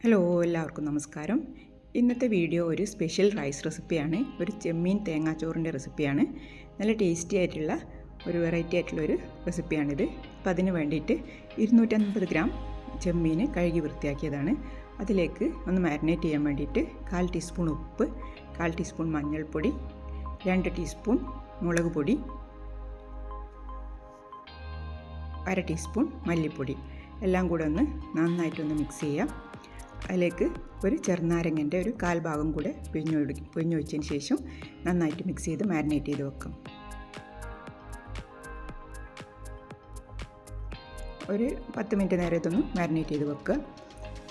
Hello, എല്ലാവർക്കും നമസ്കാരം. ഇന്നത്തെ വീഡിയോ ഒരു സ്പെഷ്യൽ റൈസ് റെസിപ്പിയാണ്. ഒരു ചെമ്മീൻ തേങ്ങാച്ചോറിൻ്റെ റെസിപ്പിയാണ്. നല്ല ടേസ്റ്റി ആയിട്ടുള്ള ഒരു വെറൈറ്റി ആയിട്ടുള്ളൊരു റെസിപ്പിയാണിത്. അപ്പോൾ അതിന് വേണ്ടിയിട്ട് 250 ഗ്രാം ചെമ്മീൻ കഴുകി വൃത്തിയാക്കിയതാണ്. അതിലേക്ക് ഒന്ന് മാരിനേറ്റ് ചെയ്യാൻ വേണ്ടിയിട്ട് 1/4 ടീസ്പൂൺ ഉപ്പ്, 1/4 ടീസ്പൂൺ മഞ്ഞൾപ്പൊടി, 2 ടീസ്പൂൺ മുളക് പൊടി, 1/2 ടീസ്പൂൺ മല്ലിപ്പൊടി എല്ലാം കൂടെ ഒന്ന് നന്നായിട്ടൊന്ന് മിക്സ് ചെയ്യാം. അതിലേക്ക് ഒരു ചെറുനാരങ്ങൻ്റെ ഒരു 1/4 ഭാഗം കൂടെ പിഴിഞ്ഞ് വെച്ചതിന് ശേഷം നന്നായിട്ട് മിക്സ് ചെയ്ത് മാരിനേറ്റ് ചെയ്ത് വെക്കാം. ഒരു 10 മിനിറ്റ് നേരം ഇതൊന്ന് മാരിനേറ്റ് ചെയ്ത് വെക്കുക.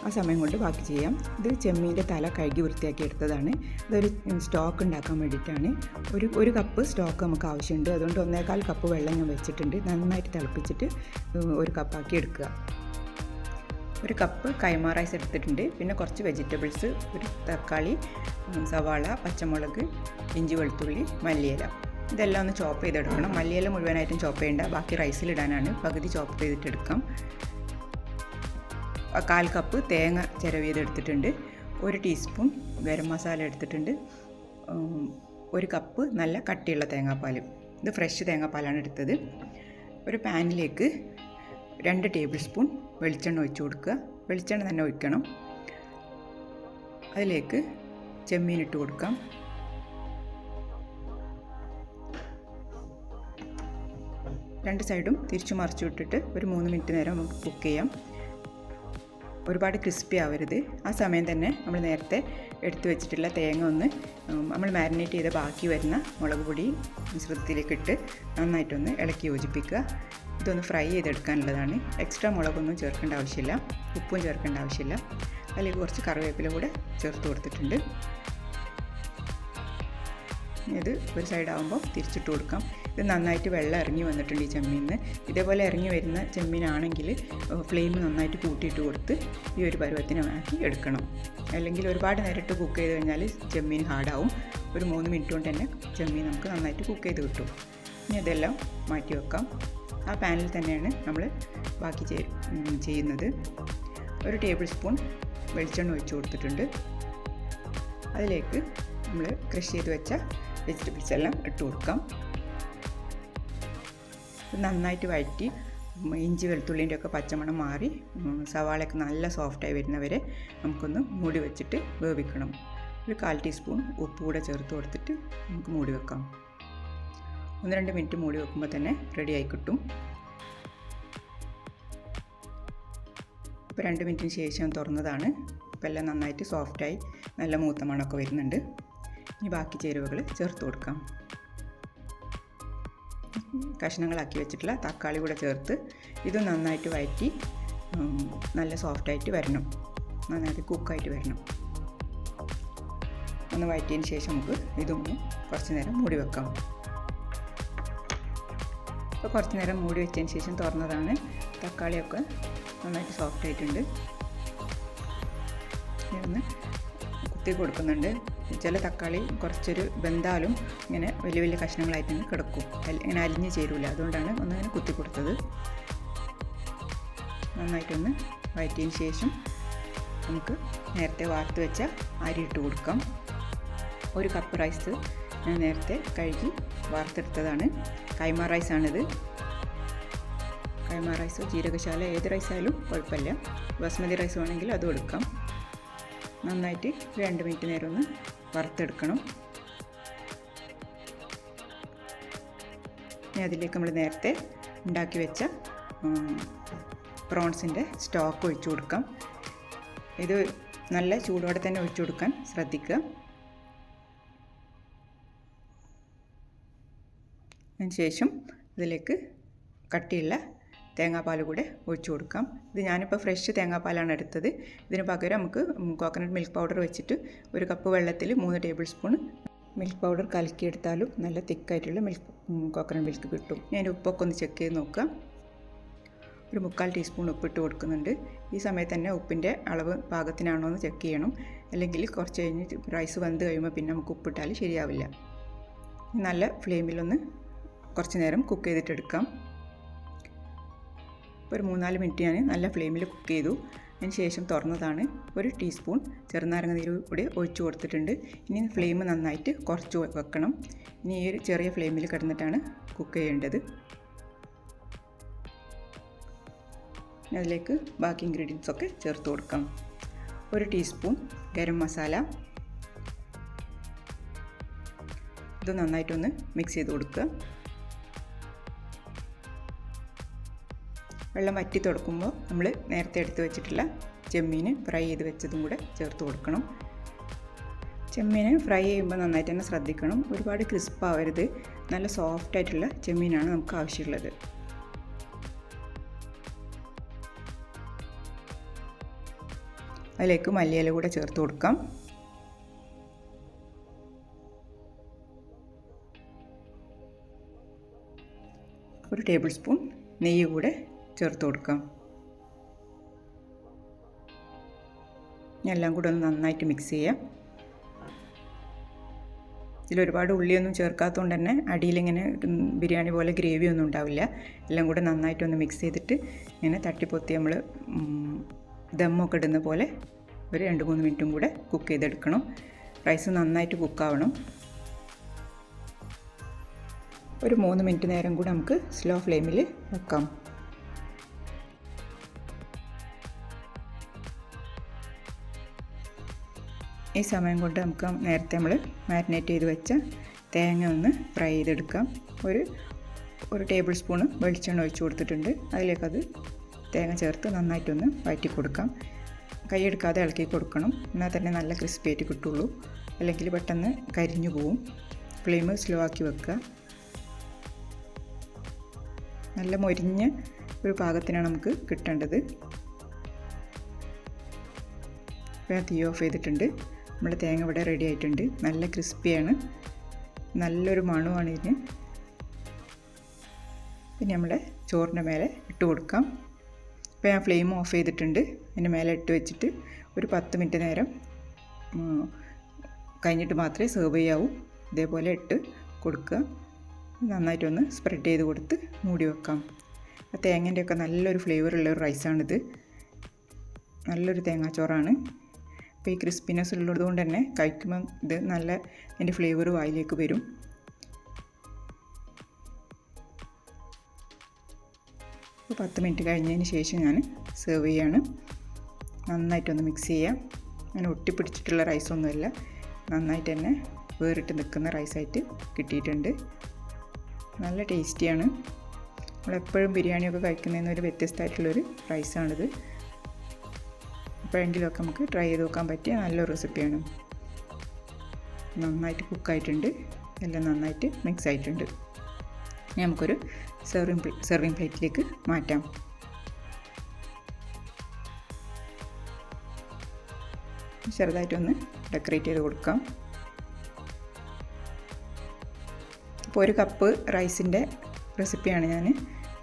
ആ സമയം കൊണ്ട് ബാക്കി ചെയ്യാം. ഇത് ചെമ്മീൻ്റെ തല കഴുകി വൃത്തിയാക്കി എടുത്തതാണ്. ഇതൊരു സ്റ്റോക്ക് ഉണ്ടാക്കാൻ വേണ്ടിയിട്ടാണ്. ഒരു കപ്പ് സ്റ്റോക്ക് നമുക്ക് ആവശ്യമുണ്ട്. അതുകൊണ്ട് 1/4 കപ്പ് വെള്ളം ഞാൻ വെച്ചിട്ടുണ്ട്. നന്നായിട്ട് തിളപ്പിച്ചിട്ട് ഒരു കപ്പാക്കി എടുക്കുക. ഒരു കപ്പ് കൈമ റൈസ് എടുത്തിട്ടുണ്ട്. പിന്നെ കുറച്ച് വെജിറ്റബിൾസ്, ഒരു തക്കാളി, സവാള, പച്ചമുളക്, ഇഞ്ചി, വെളുത്തുള്ളി, മല്ലിയില, ഇതെല്ലാം ഒന്ന് ചോപ്പ് ചെയ്തെടുക്കണം. മല്ലിയില മുഴുവനായിട്ടും ചോപ്പ് ചെയ്യേണ്ട, ബാക്കി റൈസിലിടാനാണ്. പകുതി ചോപ്പ് ചെയ്തിട്ടെടുക്കാം. 1/4 കപ്പ് തേങ്ങ ചിരവിയതെടുത്തിട്ടുണ്ട്. 1 ടീസ്പൂൺ ഗരം മസാല എടുത്തിട്ടുണ്ട്. 1 കപ്പ് നല്ല കട്ടിയുള്ള തേങ്ങാപ്പാൽ, ഇത് ഫ്രഷ് തേങ്ങാപ്പാലാണ് എടുത്തത്. ഒരു പാനിലേക്ക് 2 ടേബിൾ സ്പൂൺ വെളിച്ചെണ്ണ ഒഴിച്ച് കൊടുക്കുക. വെളിച്ചെണ്ണ തന്നെ ഒഴിക്കണം. അതിലേക്ക് ചെമ്മീൻ ഇട്ട് കൊടുക്കാം. രണ്ട് സൈഡും തിരിച്ചു മറിച്ചു വിട്ടിട്ട് ഒരു 3 മിനിറ്റ് നേരം നമുക്ക് കുക്ക് ചെയ്യാം. ഒരുപാട് ക്രിസ്പി ആവരുത്. ആ സമയം തന്നെ നമ്മൾ നേരത്തെ എടുത്തു വെച്ചിട്ടുള്ള തേങ്ങ ഒന്ന് നമ്മൾ മാരിനേറ്റ് ചെയ്ത് ബാക്കി വരുന്ന മുളക് പൊടി മിശ്രിതത്തിലേക്ക് ഇട്ട് നന്നായിട്ടൊന്ന് ഇളക്കി യോജിപ്പിക്കുക. ഇതൊന്ന് ഫ്രൈ ചെയ്തെടുക്കാനുള്ളതാണ്. എക്സ്ട്രാ മുളകൊന്നും ചേർക്കേണ്ട ആവശ്യമില്ല, ഉപ്പും ചേർക്കേണ്ട ആവശ്യമില്ല. അതിലേക്ക് കുറച്ച് കറിവേപ്പില കൂടെ ചേർത്ത് കൊടുത്തിട്ടുണ്ട്. ഇത് ഒരു സൈഡാകുമ്പോൾ തിരിച്ചിട്ട് കൊടുക്കാം. ഇത് നന്നായിട്ട് വെള്ളം ഇറങ്ങി വന്നിട്ടുണ്ട് ഈ ചെമ്മീനിന്. ഇതേപോലെ ഇറങ്ങി വരുന്ന ചെമ്മീനാണെങ്കിൽ ഫ്ലെയിം നന്നായിട്ട് കൂട്ടിയിട്ട് കൊടുത്ത് ഈ ഒരു പരുവത്തിന് ആക്കി എടുക്കണം. അല്ലെങ്കിൽ ഒരുപാട് നേരിട്ട് കുക്ക് ചെയ്ത് കഴിഞ്ഞാൽ ചെമ്മീൻ ഹാർഡാവും. ഒരു 3 മിനിറ്റ് കൊണ്ട് തന്നെ ചെമ്മീൻ നമുക്ക് നന്നായിട്ട് കുക്ക് ചെയ്ത് കിട്ടും. ഇനി അതെല്ലാം മാറ്റി വെക്കാം. ആ പാനിൽ തന്നെയാണ് നമ്മൾ ബാക്കി ചെയ്യുന്നത്. ഒരു ടേബിൾ സ്പൂൺ വെളിച്ചെണ്ണ ഒഴിച്ച് കൊടുത്തിട്ടുണ്ട്. അതിലേക്ക് നമ്മൾ ക്രഷ് ചെയ്ത് വെച്ച വെജിറ്റബിൾസ് എല്ലാം ഇട്ട് കൊടുക്കാം. നന്നായിട്ട് വഴറ്റി ഇഞ്ചി വെളുത്തുള്ളിൻ്റെ ഒക്കെ പച്ചമണം മാറി സവാളയൊക്കെ നല്ല സോഫ്റ്റായി വരുന്നവരെ നമുക്കൊന്ന് മൂടി വെച്ചിട്ട് വേവിക്കണം. ഒരു 1/4 ടീസ്പൂൺ ഉപ്പ് കൂടെ ചേർത്ത് കൊടുത്തിട്ട് നമുക്ക് മൂടി വെക്കാം. 1-2 മിനിറ്റ് മൂടി വെക്കുമ്പോൾ തന്നെ റെഡി ആയി കിട്ടും. ഇപ്പോൾ 2 മിനിറ്റിന് ശേഷം തുറന്നതാണ്. ഇപ്പോൾ എല്ലാം നന്നായിട്ട് സോഫ്റ്റായി നല്ല മൂത്ത മണമൊക്കെ വരുന്നുണ്ട്. ഇനി ബാക്കി ചേരുവകൾ ചേർത്ത് കൊടുക്കാം. കഷ്ണങ്ങളാക്കി വെച്ചിട്ടുള്ള തക്കാളി കൂടെ ചേർത്ത് ഇത് നന്നായിട്ട് വഴറ്റി നല്ല സോഫ്റ്റായിട്ട് വരണം, നന്നായിട്ട് കുക്കായിട്ട് വരണം. ഒന്ന് വഴറ്റിയതിന് ശേഷം നമുക്ക് ഇതൊന്ന് കുറച്ച് നേരം മൂടി വെക്കാം. ഇപ്പോൾ കുറച്ച് നേരം മൂടി വെച്ചതിന് ശേഷം തുറന്നതാണ്. തക്കാളിയൊക്കെ നന്നായിട്ട് സോഫ്റ്റ് ആയിട്ടുണ്ട്. ഇതൊന്ന് കുത്തി കൊടുക്കുന്നുണ്ട്. ചില തക്കാളി കുറച്ചൊരു വെന്താലും ഇങ്ങനെ വലിയ വലിയ കഷ്ണങ്ങളായിട്ട് തന്നെ കിടക്കും, ഇങ്ങനെ അലിഞ്ഞ് ചേരില്ല. അതുകൊണ്ടാണ് ഒന്നിങ്ങനെ കുത്തി കൊടുത്തത്. നന്നായിട്ടൊന്ന് വഴറ്റിയതിന് ശേഷം നമുക്ക് നേരത്തെ വാർത്ത് വെച്ച അരി ഇട്ട് കൊടുക്കാം. 1 കപ്പ് റൈസ് ഞാൻ നേരത്തെ കഴുകി വാർത്തെടുത്തതാണ്. കൈമ റൈസാണിത്. കൈമ റൈസോ ജീരകശാല ഏത് റൈസായാലും കുഴപ്പമില്ല. ബസ്മതി റൈസ് വേണമെങ്കിൽ അതും എടുക്കാം. നന്നായിട്ട് 2 മിനിറ്റ് നേരം ഒന്ന് വറുത്തെടുക്കണം. ഇനി അതിലേക്ക് നമ്മൾ നേരത്തെ ഉണ്ടാക്കി വെച്ച പ്രോൺസിൻ്റെ സ്റ്റോക്ക് ഒഴിച്ചു കൊടുക്കാം. ഇത് നല്ല ചൂടോടെ തന്നെ ഒഴിച്ചു കൊടുക്കാൻ ശ്രദ്ധിക്കുക. അതിനുശേഷം ഇതിലേക്ക് കട്ടിയുള്ള തേങ്ങാപ്പാൽ കൂടെ ഒഴിച്ചു കൊടുക്കാം. ഇത് ഞാനിപ്പോൾ ഫ്രഷ് തേങ്ങാപ്പാലാണ് എടുത്തത്. ഇതിന് പകരം നമുക്ക് കോക്കനട്ട് മിൽക്ക് പൗഡർ വെച്ചിട്ട് 1 കപ്പ് വെള്ളത്തിൽ 3 ടേബിൾ സ്പൂൺ മിൽക്ക് പൗഡർ കലക്കിയെടുത്താലും നല്ല തിക്കായിട്ടുള്ള കോക്കനട്ട് മിൽക്ക് കിട്ടും. ഞാൻ ഉപ്പൊക്കെ ഒന്ന് ചെക്ക് ചെയ്ത് നോക്കുക. ഒരു 3/4 ടീസ്പൂൺ ഉപ്പിട്ട് കൊടുക്കുന്നുണ്ട്. ഈ സമയത്ത് തന്നെ ഉപ്പിൻ്റെ അളവ് പാകത്തിനാണോ എന്ന് ചെക്ക് ചെയ്യണം. അല്ലെങ്കിൽ കുറച്ച് കഴിഞ്ഞ് റൈസ് വെന്ത് കഴിയുമ്പോൾ പിന്നെ നമുക്ക് ഉപ്പിട്ടാൽ ശരിയാവില്ല. നല്ല ഫ്ലെയിമിലൊന്ന് കുറച്ച് നേരം കുക്ക് ചെയ്തിട്ടെടുക്കാം. ഒരു 3-4 മിനിറ്റ് ഞാൻ നല്ല ഫ്ലെയിമിൽ കുക്ക് ചെയ്തു. അതിന് ശേഷം തുറന്നതാണ്. ഒരു ടീസ്പൂൺ ചെറുനാരങ്ങ നീര് കൂടി ഒഴിച്ച് കൊടുത്തിട്ടുണ്ട്. ഇനി ഫ്ലെയിം നന്നായിട്ട് കുറച്ച് വെക്കണം. ഇനി ഈ ഒരു ചെറിയ ഫ്ലെയിമിൽ കിടന്നിട്ടാണ് കുക്ക് ചെയ്യേണ്ടത്. അതിലേക്ക് ബാക്കി ഇൻഗ്രീഡിയൻസ് ഒക്കെ ചേർത്ത് കൊടുക്കാം. ഒരു ടീസ്പൂൺ ഗരം മസാല, ഇത് നന്നായിട്ടൊന്ന് മിക്സ് ചെയ്ത് കൊടുക്കുക. വെള്ളം വറ്റി തുടക്കുമ്പോൾ നമ്മൾ നേരത്തെ എടുത്ത് വെച്ചിട്ടുള്ള ചെമ്മീൻ ഫ്രൈ ചെയ്ത് വെച്ചതും കൂടെ ചേർത്ത് കൊടുക്കണം. ചെമ്മീൻ ഫ്രൈ ചെയ്യുമ്പോൾ നന്നായിട്ട് തന്നെ ശ്രദ്ധിക്കണം. ഒരുപാട് ക്രിസ്പ് ആവരുത്. നല്ല സോഫ്റ്റായിട്ടുള്ള ചെമ്മീനാണ് നമുക്ക് ആവശ്യമുള്ളത്. അതിലേക്ക് മല്ലിയില കൂടെ ചേർത്ത് കൊടുക്കാം. ഒരു ടേബിൾ സ്പൂൺ നെയ്യ് കൂടെ ചേർത്ത് കൊടുക്കാം. എല്ലാം കൂടെ ഒന്ന് നന്നായിട്ട് മിക്സ് ചെയ്യാം. ഇതിലൊരുപാട് ഉള്ളിയൊന്നും ചേർക്കാത്തതുകൊണ്ട് തന്നെ അടിയിലിങ്ങനെ ബിരിയാണി പോലെ ഗ്രേവി ഒന്നും ഉണ്ടാവില്ല. എല്ലാം കൂടെ നന്നായിട്ടൊന്ന് മിക്സ് ചെയ്തിട്ട് ഇങ്ങനെ തട്ടിപ്പൊത്തി നമ്മൾ ദമ്മൊക്കെ ഇടുന്ന പോലെ ഒരു 2-3 മിനിറ്റും കൂടെ കുക്ക് ചെയ്തെടുക്കണം. റൈസ് നന്നായിട്ട് കുക്കാവണം. ഒരു 3 മിനിറ്റ് നേരം കൂടെ നമുക്ക് സ്ലോ ഫ്ലെയിമിൽ വെക്കാം. ഈ സമയം കൊണ്ട് നമുക്ക് നേരത്തെ നമ്മൾ മാരിനേറ്റ് ചെയ്ത് വെച്ച തേങ്ങ ഒന്ന് ഫ്രൈ ചെയ്തെടുക്കാം. ഒരു ടേബിൾ സ്പൂണ് വെളിച്ചെണ്ണ ഒഴിച്ച് കൊടുത്തിട്ടുണ്ട്. അതിലേക്കത് തേങ്ങ ചേർത്ത് നന്നായിട്ടൊന്ന് വഴറ്റി കൊടുക്കാം. കൈയെടുക്കാതെ ഇളക്കി കൊടുക്കണം. എന്നാൽ തന്നെ നല്ല ക്രിസ്പി ആയിട്ട് കിട്ടുള്ളൂ. അല്ലെങ്കിൽ പെട്ടെന്ന് കരിഞ്ഞു പോവും. ഫ്ലെയിം സ്ലോ ആക്കി വെക്കുക. നല്ല മൊരിഞ്ഞ ഒരു പാകത്തിനാണ് നമുക്ക് കിട്ടേണ്ടത്. ഇപ്പോൾ തീ ഓഫ് ചെയ്തിട്ടുണ്ട്. നമ്മുടെ തേങ്ങ ഇവിടെ റെഡി ആയിട്ടുണ്ട്. നല്ല ക്രിസ്പിയാണ്. നല്ലൊരു മണമാണ് ഇതിന്. പിന്നെ നമ്മുടെ ചോറിൻ്റെ മേലെ ഇട്ട് കൊടുക്കാം. ഇപ്പോൾ ഞാൻ ഫ്ലെയിം ഓഫ് ചെയ്തിട്ടുണ്ട്. അതിൻ്റെ മേലെ ഇട്ട് വെച്ചിട്ട് ഒരു 10 മിനിറ്റ് നേരം കഴിഞ്ഞിട്ട് മാത്രമേ സെർവ് ചെയ്യാവൂ. ഇതേപോലെ ഇട്ട് കൊടുക്കുക. നന്നായിട്ടൊന്ന് സ്പ്രെഡ് ചെയ്ത് കൊടുത്ത് മൂടി വെക്കാം. ആ തേങ്ങേൻ്റെയൊക്കെ നല്ലൊരു ഫ്ലേവറുള്ളൊരു റൈസാണിത്. നല്ലൊരു തേങ്ങാച്ചോറാണ്. അപ്പോൾ ഈ ക്രിസ്പിനെസ് ഉള്ളത് കൊണ്ട് തന്നെ കഴിക്കുമ്പോൾ ഇത് നല്ല അതിൻ്റെ ഫ്ലേവർ വായിലേക്ക് വരും. അപ്പോൾ 10 മിനിറ്റ് കഴിഞ്ഞതിന് ശേഷം ഞാൻ സെർവ് ചെയ്യാണ്. നന്നായിട്ടൊന്ന് മിക്സ് ചെയ്യാം. അങ്ങനെ ഒട്ടിപ്പിടിച്ചിട്ടുള്ള റൈസൊന്നുമല്ല. നന്നായിട്ട് തന്നെ വേറിട്ട് നിൽക്കുന്ന റൈസായിട്ട് കിട്ടിയിട്ടുണ്ട്. നല്ല ടേസ്റ്റിയാണ്. നമ്മളെപ്പോഴും ബിരിയാണിയൊക്കെ കഴിക്കുന്നതിന് ഒരു വ്യത്യസ്തമായിട്ടുള്ളൊരു റൈസാണിത്. എപ്പോഴെങ്കിലുമൊക്കെ നമുക്ക് ട്രൈ ചെയ്ത് നോക്കാൻ പറ്റിയ നല്ലൊരു റെസിപ്പിയാണ്. നന്നായിട്ട് കുക്കായിട്ടുണ്ട്. എല്ലാം നന്നായിട്ട് മിക്സ് ആയിട്ടുണ്ട്. ഇനി നമുക്കൊരു സെർവിങ് പ്ലേറ്റിലേക്ക് മാറ്റാം. ചെറുതായിട്ടൊന്ന് ഡെക്കറേറ്റ് ചെയ്ത് കൊടുക്കാം. ഇപ്പോൾ 1 കപ്പ് റൈസിൻ്റെ റെസിപ്പിയാണ് ഞാൻ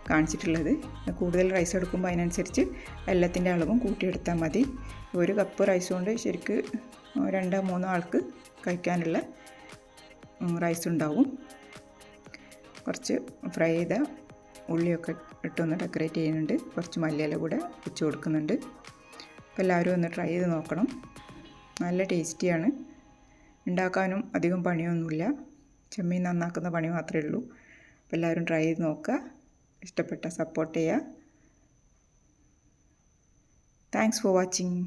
കാണിച്ചിട്ടുള്ളത്. കൂടുതൽ റൈസ് എടുക്കുമ്പോൾ അതിനനുസരിച്ച് വെള്ളത്തിൻ്റെ അളവും കൂട്ടിയെടുത്താൽ മതി. 1 കപ്പ് റൈസ് കൊണ്ട് ശരിക്ക് 2-3 ആൾക്ക് കഴിക്കാനുള്ള റൈസ് ഉണ്ടാവും. കുറച്ച് ഫ്രൈ ചെയ്ത ഉള്ളിയൊക്കെ ഇട്ടൊന്ന് ഡെക്കറേറ്റ് ചെയ്യുന്നുണ്ട്. കുറച്ച് മല്ലിയില കൂടെ വെച്ച് കൊടുക്കുന്നുണ്ട്. അപ്പോൾ എല്ലാവരും ഒന്ന് ട്രൈ ചെയ്ത് നോക്കണം. നല്ല ടേസ്റ്റിയാണ്. ഉണ്ടാക്കാനും അധികം പണിയൊന്നുമില്ല. ചെമ്മീൻ നന്നാക്കുന്ന പണി മാത്രമേ ഉള്ളൂ. അപ്പോൾ എല്ലാവരും ട്രൈ ചെയ്ത് നോക്കുക. ഇഷ്ടപ്പെട്ട സപ്പോർട്ട് ചെയ്യുക. Thanks for watching.